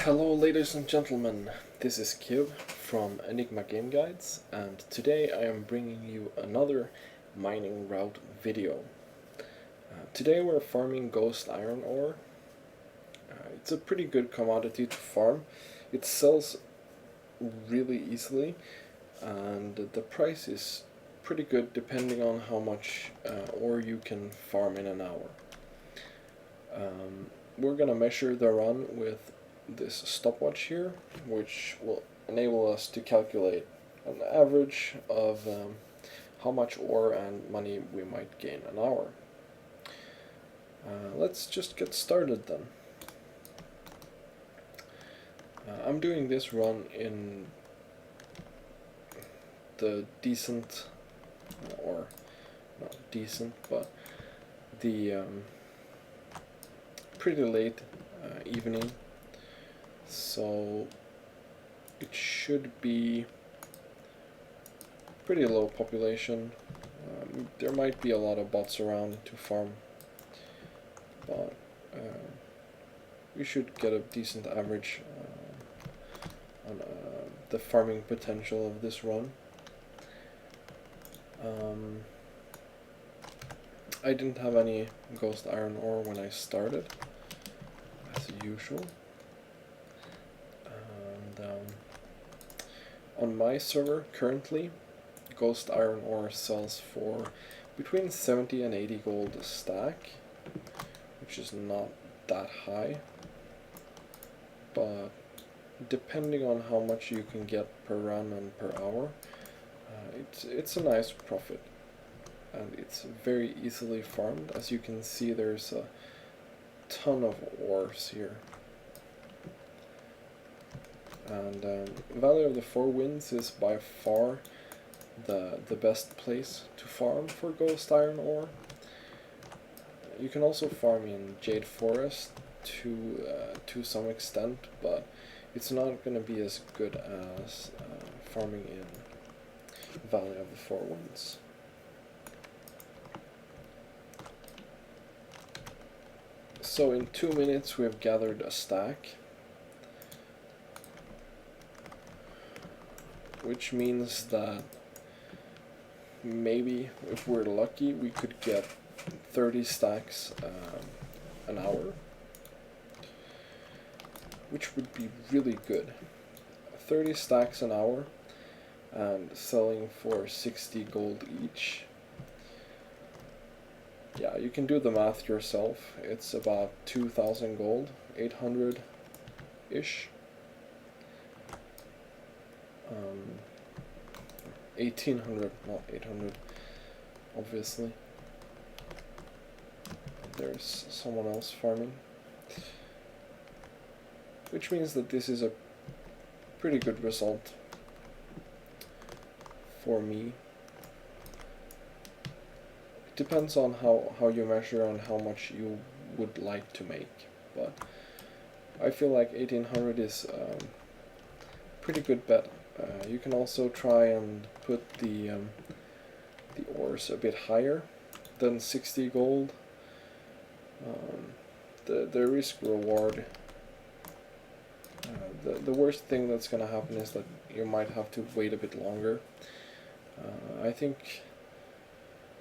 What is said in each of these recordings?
Hello ladies and gentlemen, this is Kib from Enigma Game Guides, and today I am bringing you another mining route video. Today we're farming ghost iron ore. It's a pretty good commodity to farm. It sells really easily and the price is pretty good depending on how much ore you can farm in an hour. We're gonna measure the run with this stopwatch here, which will enable us to calculate an average of how much ore and money we might gain an hour. Let's just get started then. I'm doing this run in the decent, or not decent, but the pretty late evening, so it should be pretty low population. There might be a lot of bots around to farm, but we should get a decent average on the farming potential of this run. I didn't have any ghost iron ore when I started, as usual. And on my server currently, ghost iron ore sells for between 70 and 80 gold a stack, which is not that high, but depending on how much you can get per run and per hour, it's a nice profit. And it's very easily farmed. As you can see, there's a ton of ores here. And Valley of the Four Winds is by far the best place to farm for ghost iron ore. You can also farm in Jade Forest to some extent, but it's not going to be as good as farming in Valley of the Four Winds. So in 2 minutes we have gathered a stack, which means that maybe if we're lucky we could get 30 stacks an hour, which would be really good. 30 stacks an hour and selling for 60 gold each. Yeah, you can do the math yourself. It's about 2,000 gold, 800-ish. 1,800, not 800, obviously. There's someone else farming. Which means that this is a pretty good result for me. Depends on how you measure and how much you would like to make, but I feel like 1800 is a pretty good bet. You can also try and put the ores a bit higher than 60 gold. The risk reward, the worst thing that's gonna happen is that you might have to wait a bit longer. I think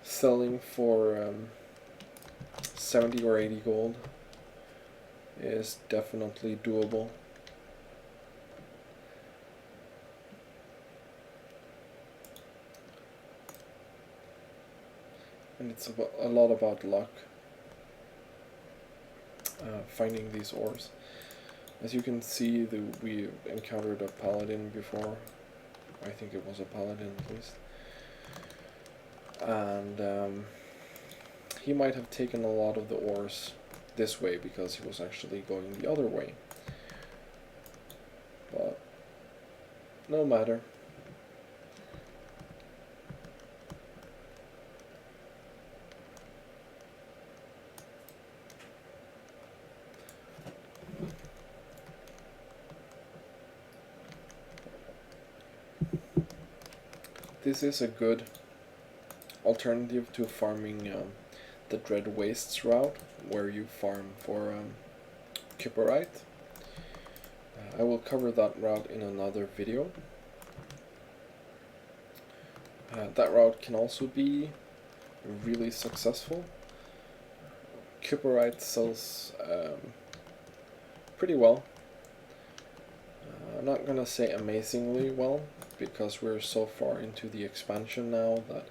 selling for 70 or 80 gold is definitely doable. And it's a lot about luck, finding these ores. As you can see, we encountered a paladin before. I think it was a paladin at least. And he might have taken a lot of the ores this way because he was actually going the other way. But no matter. This is a good alternative to farming the Dread Wastes route, where you farm for Cuperite. I will cover that route in another video. That route can also be really successful. Cooperite sells pretty well. I'm not gonna say amazingly well, because we're so far into the expansion now that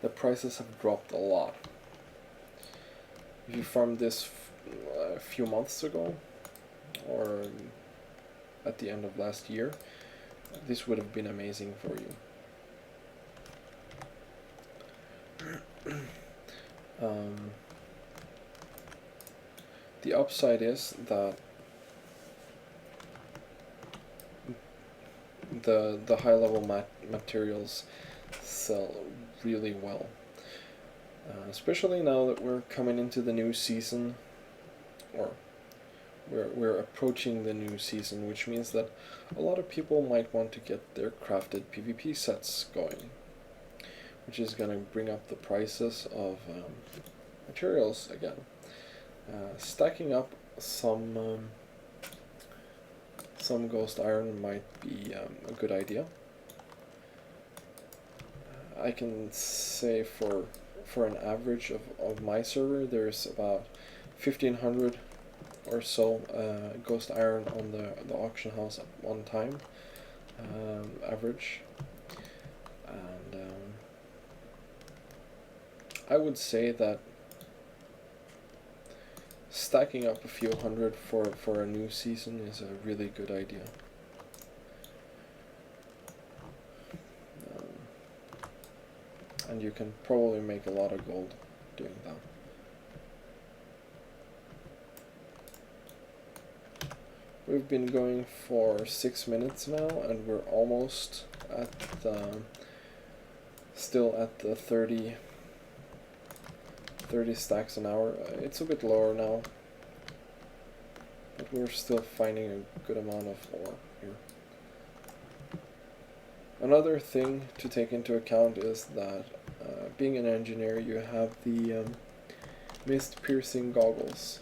the prices have dropped a lot. If you farmed this a few months ago, or at the end of last year, this would have been amazing for you. The upside is that the high level materials sell really well, especially now that we're coming into the new season, or we're approaching the new season, which means that a lot of people might want to get their crafted PvP sets going, which is going to bring up the prices of materials again. Stacking up some ghost iron might be a good idea. I can say for an average of my server, there's about 1500 or so ghost iron on the auction house at one time, average. And I would say that stacking up a few hundred for a new season is a really good idea. And you can probably make a lot of gold doing that. We've been going for 6 minutes now, and we're almost at still at the 30 stacks an hour. It's a bit lower now, but we're still finding a good amount of ore here. Another thing to take into account is that being an engineer, you have the mist piercing goggles.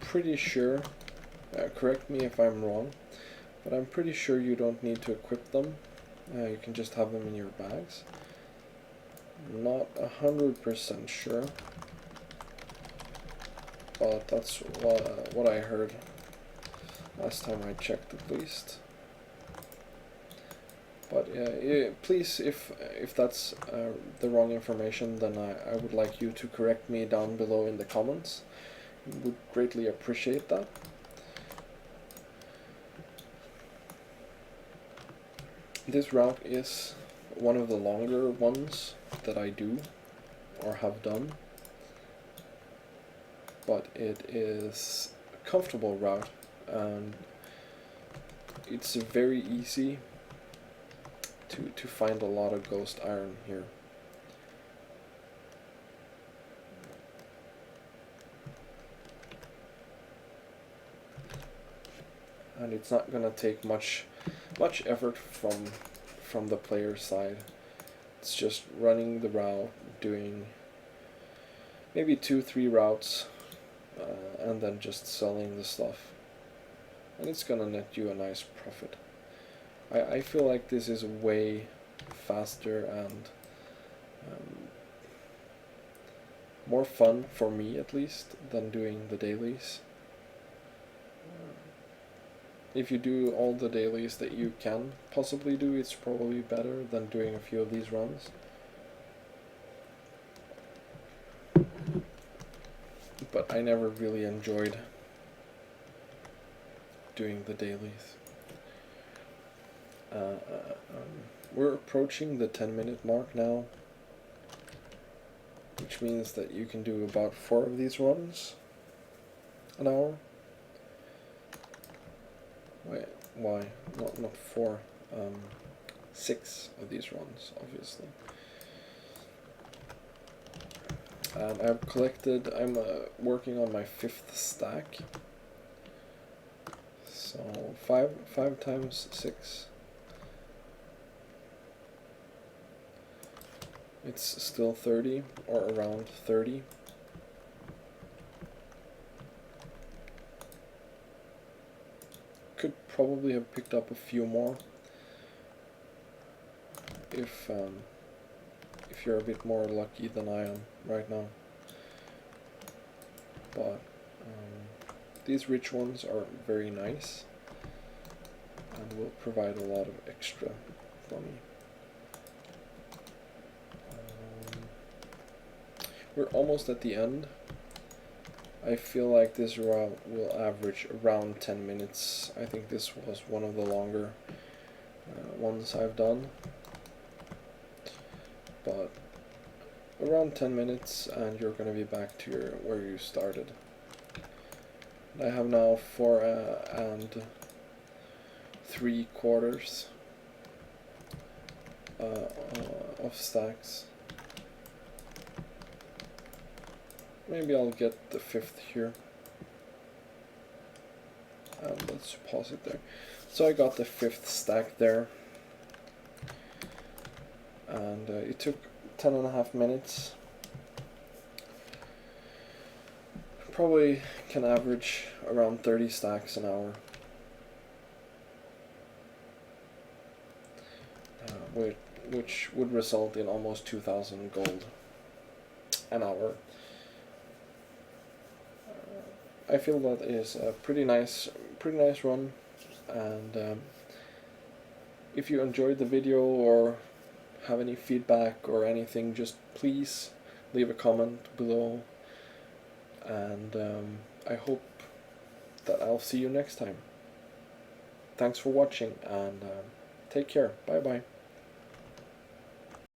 Pretty sure, correct me if I'm wrong, but I'm pretty sure you don't need to equip them. You can just have them in your bags. Not 100% sure, but that's what I heard last time I checked, at least. But please, if that's the wrong information, then I would like you to correct me down below in the comments. Would greatly appreciate that. This route is one of the longer ones that I do or have done, but it is a comfortable route, and it's very easy to find a lot of ghost iron here. And it's not gonna take much effort from the player side. It's just running the route, doing maybe 2-3 routes, and then just selling the stuff, and it's gonna net you a nice profit. I feel like this is way faster and more fun, for me at least, than doing the dailies. If you do all the dailies that you can possibly do, it's probably better than doing a few of these runs. But I never really enjoyed doing the dailies. We're approaching the 10-minute mark now, which means that you can do about 4 of these runs an hour. Wait, why? Not 4. 6 of these runs, obviously. And I've collected, I'm working on my 5th stack. So 5 times 6. it's still 30 or around 30. Could probably have picked up a few more if you're a bit more lucky than I am right now. But these rich ones are very nice and will provide a lot of extra for me. We're almost at the end. I feel like this route will average around 10 minutes. I think this was one of the longer ones I've done. But around 10 minutes and you're going to be back to where you started. I have now 4 and 3/4 of stacks. Maybe I'll get the 5th here. And let's pause it there. So I got the 5th stack there. And it took 10.5 minutes. Probably can average around 30 stacks an hour. Which would result in almost 2,000 gold an hour. I feel that is a pretty nice run, and if you enjoyed the video or have any feedback or anything, just please leave a comment below, and I hope that I'll see you next time. Thanks for watching, and take care. Bye bye.